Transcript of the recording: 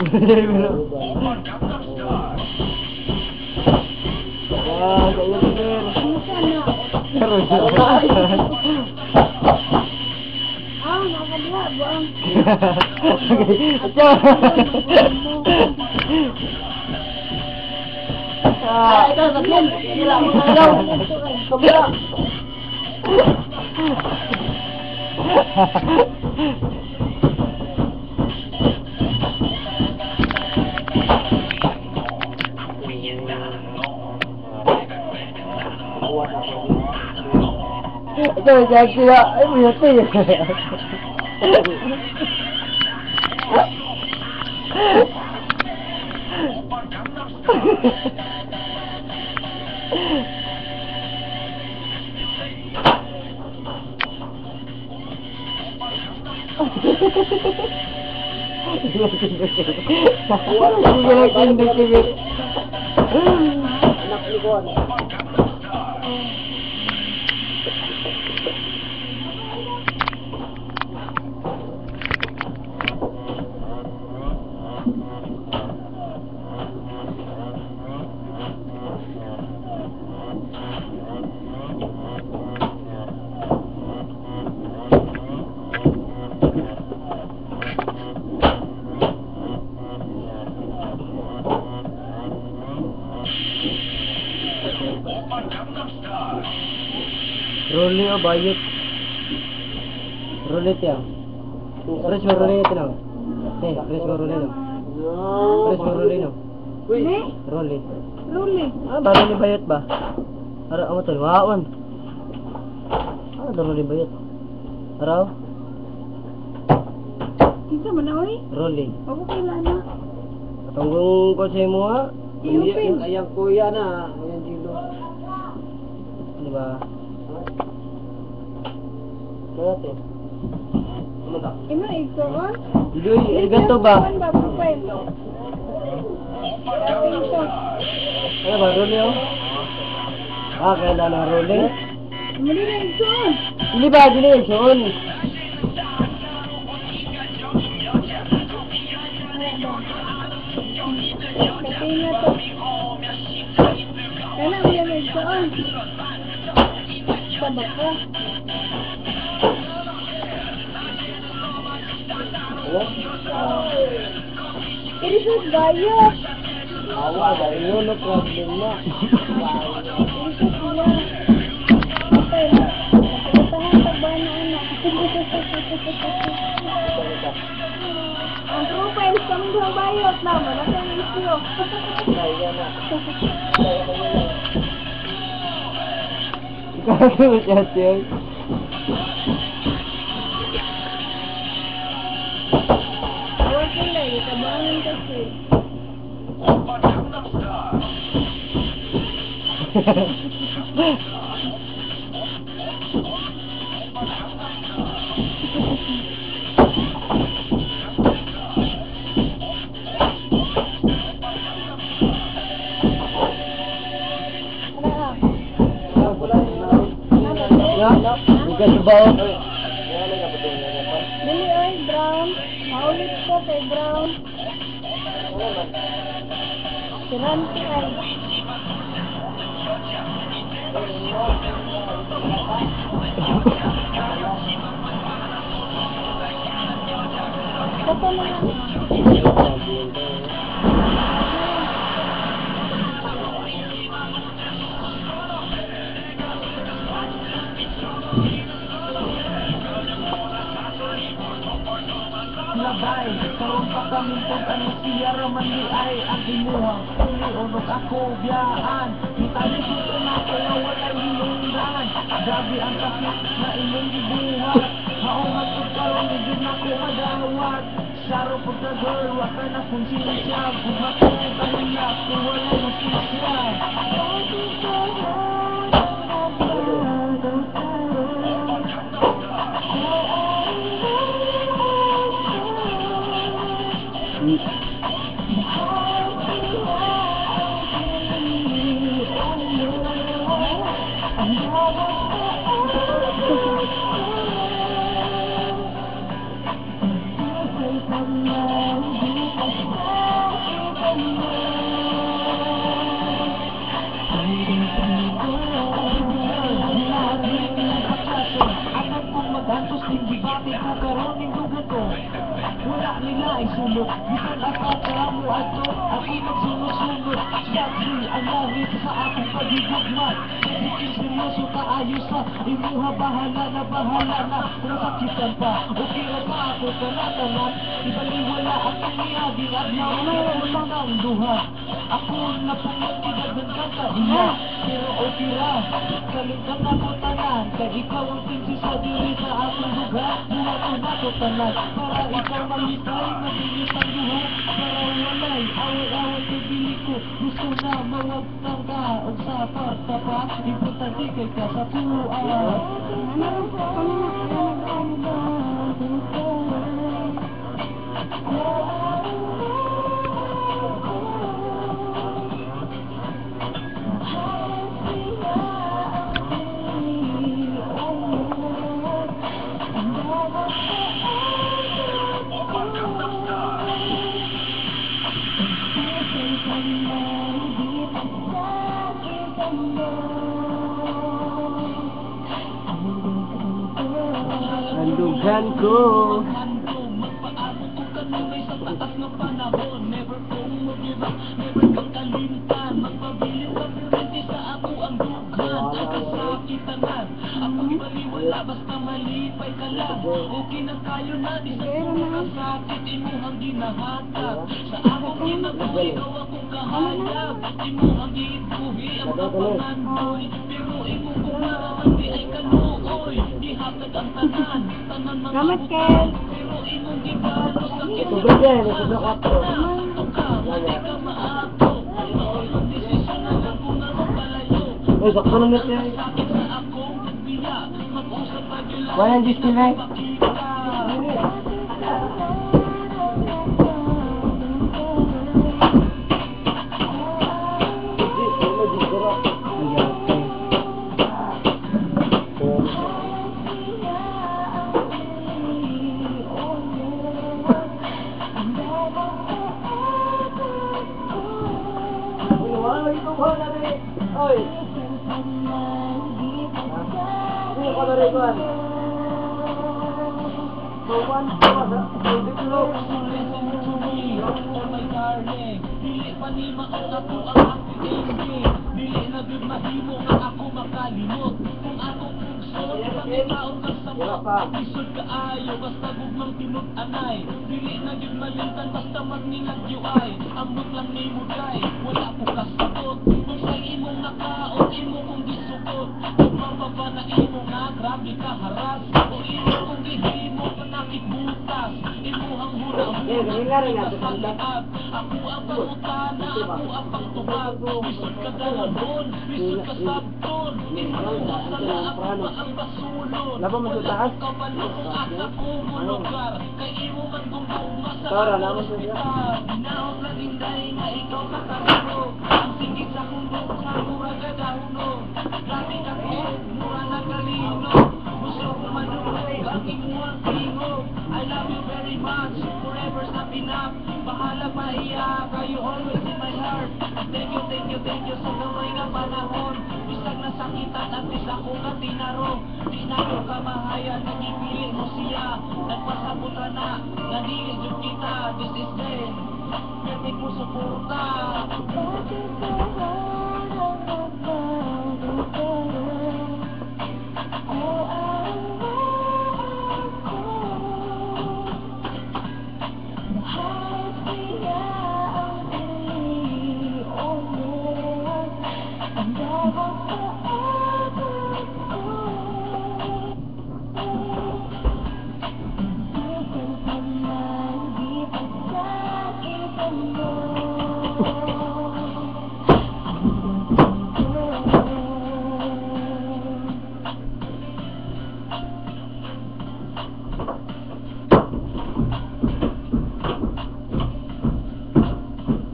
Wah, kaya bener. Terus. Ah, nakakadla, buang. Ito, sabihin. Sila, mga ilaw. Kabila. Ito, jangan kira. Punya tu. Anak likod. Rolling o bayot? Roulette yan. Press mo rolling ito lang. Press mo rolling lang. Press mo rolling lang. Rolling. Rolling. Ah, baru ni bayot ba? Ara, amo to, waon. Ah, baru ni bayot. Araw? Kita mana oi? Rolling. Ako kailan na. Tunggung ko sa mo ha? Iyupin. Ayang kuya na, ayang jilo. Ano ba? Berarti. Ano ta? Ino ikaw? Didoy, ganto ba? Ikaw ba profile? Ano ba, rolling oh? Ah, kailan na rolling? Muli na ikaw. Hindi ba, dili, soon. Kapay na to. Kailan mo yan ikaw? Sabak ka. Ano? Ini sus bayot. Awa, dari yun, no problem na. Ini sus niya. Kapay na. Kapatahan tagbahan na anak. Ang profile sa mga bayot na. Malaki ang isyo. Kaya na. Ikaw siya siya. Awal sila, itabangan kasi. Ya, bukan sebab. Dili oy, brown. Maulit ko kay brown. Siranti ay. Kata mga labay, karon pa kami pag ano siya raman di ay ang imuhang unok ako biyaan mitali ko na ko na wala hinungdan grabe ang sakit na imong gibuhat maungat ko karon di na ko madawat saro pagka girl waka na konsensya gugma ko kaniya ko wala nasisya Pati ko karon ning dugan ko. Wala nila isulot. Bisan ako kamo ato, ako magsunod-sunod. Sabi ang langit sa akong pagigugma. Kasi seryoso kaayo sa imuha, bahala na. Nasakitan pa, okay ra pa ako kanatanan. Ibaliwala ako niya, dinagnaw na ulang ang duha. Ako na pumagkidagan ka sa iya, pero okay ra. Kalingan ako tanan, kaya ikaw ang prinsesa diri sa akong lugar. Buhaton ako tanan, para ikaw malitay, matinis ang duha. Para walay, away-away kay bili ko. Gusto na mawagtang ka, o sa pagpapa, importante kay ka sa tuwa. Sandugan ko. Magpaabot ko kanunay sa taas ng panahon. Never kong mag-give up, never kang kalimtan. Magpabilis ka purente sa ako ang dugan. Ang kasakitan, ako ibaliwala basta malipay ka lang. Okay na kayo na, di sa kong kasakit, imuhang ginahatag. Sa akong ginagawa, ikaw akong kahayag. Imuhang giitbuhi ang kapangandoy. Pero imong kumaraman di ay kanuoy. Dihatag ang tanan, tanan mga Salamat, bukan. Kel. Pero imong gibalo sakit sa Sobrang yan, sobrang kapo. sakto ka, mali ka maato. Ang desisyon na lang kung ano palayo. Uy, sakto na net yan. Sakit sa akong nagbiya, mag-usap tayo lang. Walang display. Oy. Sino ka na rin ko? Buwan ko sa bitlog. Dili pa ni maong ako ang akong ending. Dili na gud mahimo nga ako makalimot. Kung akong pugso, pangitaon ka sa mga isod kaayo, basta gugmang tinut-anay. Dili na gud malintan basta magninagyo ay. Ambot lang ni mo day, wala ko kasagot. Kung sa imong nakaon, imo kong gisukot. Kung mababa na imo nga, grabe ka haras. O imo kong gihimo, panakit butas. Imo ang hula-hula, sa lahat. Ako ang pangutana, ako ang pangtubag. Bisod ka dalabon, bisod ka sabton. Imo ang sala, ako pa ang basulon. Laba mo sa taas? Kabalo kung asa ko mo lugar. Kay imo man gumugma sa Tara, akong laban sa iyo. ospital. Naon lang hinday nga ikaw kakarino. Ang sigit sa kundok sa mura gagahunong. Grabe ka ko, mura na kalino. Gusto ko manulog ang imuang tingog. I love you very much, forever sa pinap. Bahala pa iya, kayo always in my heart. Thank you sa gamay nga panahon. Bisag nasakitan at bis ako ka tinaro. Di na ko kamahayan, nagipili mo siya. Nagpasabot ra na, nandilig yung kita. This is them, pwede ko suporta.